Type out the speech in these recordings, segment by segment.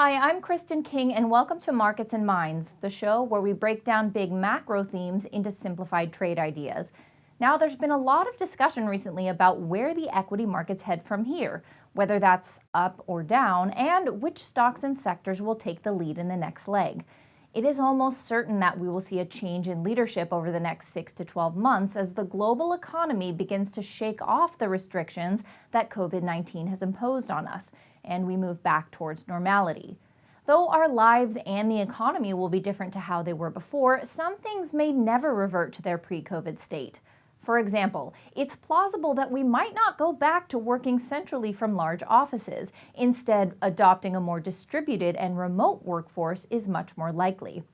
Hi, I'm Kristen King, and welcome to Markets and Minds, the show where we break down big macro themes into simplified trade ideas. Now, there's been a lot of discussion recently about where the equity markets head from here, whether that's up or down, and which stocks and sectors will take the lead in the next leg. It is almost certain that we will see a change in leadership over the next 6 to 12 months as the global economy begins to shake off the restrictions that COVID-19 has imposed on us, and we move back towards normality. Though our lives and the economy will be different to how they were before, some things may never revert to their pre-COVID state. For example, it's plausible that we might not go back to working centrally from large offices. Instead, adopting a more distributed and remote workforce is much more likely.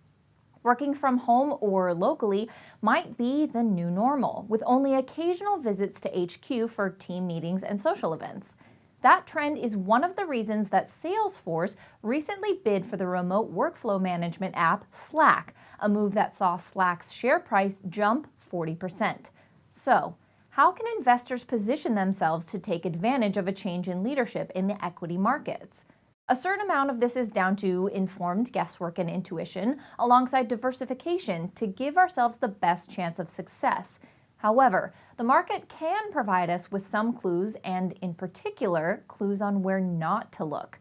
Working from home or locally might be the new normal, with only occasional visits to HQ for team meetings and social events. That trend is one of the reasons that Salesforce recently bid for the remote workflow management app Slack, a move that saw Slack's share price jump 40%. So, how can investors position themselves to take advantage of a change in leadership in the equity markets? A certain amount of this is down to informed guesswork and intuition, alongside diversification to give ourselves the best chance of success. However, the market can provide us with some clues, and in particular, clues on where not to look.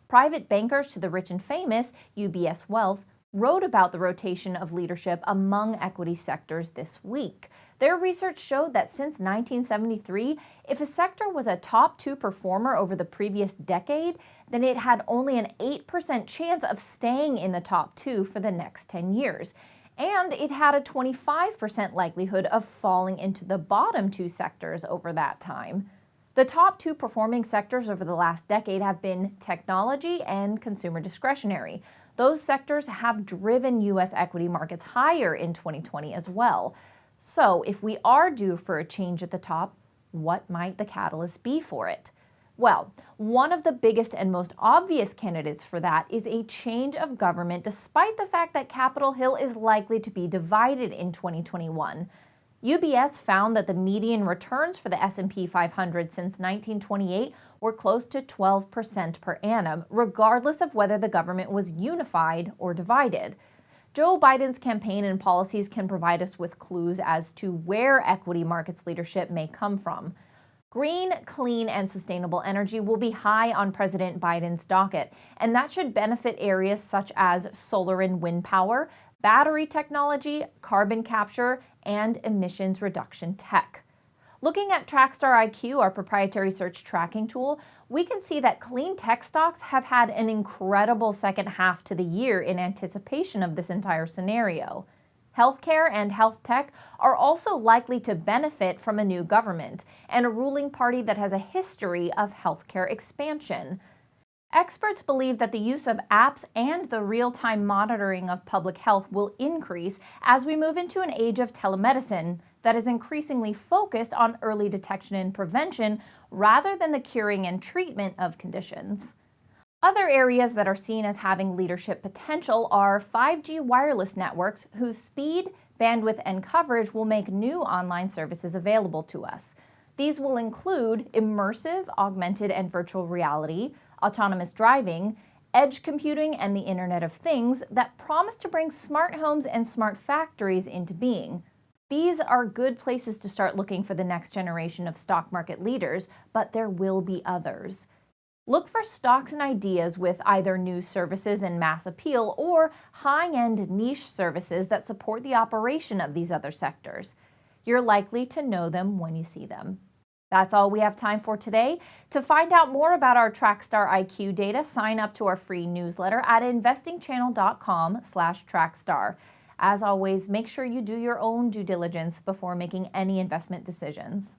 Private bankers to the rich and famous, UBS Wealth, wrote about the rotation of leadership among equity sectors this week. Their research showed that since 1973, if a sector was a top 2 performer over the previous decade, then it had only an 8% chance of staying in the top 2 for the next 10 years. And it had a 25% likelihood of falling into the bottom 2 sectors over that time. The top 2 performing sectors over the last decade have been technology and consumer discretionary. Those sectors have driven U.S. equity markets higher in 2020 as well. So, if we are due for a change at the top, what might the catalyst be for it? Well, one of the biggest and most obvious candidates for that is a change of government, despite the fact that Capitol Hill is likely to be divided in 2021. UBS found that the median returns for the S&P 500 since 1928 were close to 12% per annum, regardless of whether the government was unified or divided. Joe Biden's campaign and policies can provide us with clues as to where equity markets leadership may come from. Green, clean, and sustainable energy will be high on President Biden's docket, and that should benefit areas such as solar and wind power, battery technology, carbon capture, and emissions reduction tech. Looking at Trackstar IQ, our proprietary search tracking tool, we can see that clean tech stocks have had an incredible second half to the year in anticipation of this entire scenario. Healthcare and health tech are also likely to benefit from a new government and a ruling party that has a history of healthcare expansion. Experts believe that the use of apps and the real-time monitoring of public health will increase as we move into an age of telemedicine that is increasingly focused on early detection and prevention rather than the curing and treatment of conditions. Other areas that are seen as having leadership potential are 5G wireless networks whose speed, bandwidth, and coverage will make new online services available to us. These will include immersive, augmented, and virtual reality, autonomous driving, edge computing, and the Internet of Things that promise to bring smart homes and smart factories into being. These are good places to start looking for the next generation of stock market leaders, but there will be others. Look for stocks and ideas with either new services and mass appeal or high-end niche services that support the operation of these other sectors. You're likely to know them when you see them. That's all we have time for today. To find out more about our Trackstar IQ data, sign up to our free newsletter at investingchannel.com/Trackstar. As always, make sure you do your own due diligence before making any investment decisions.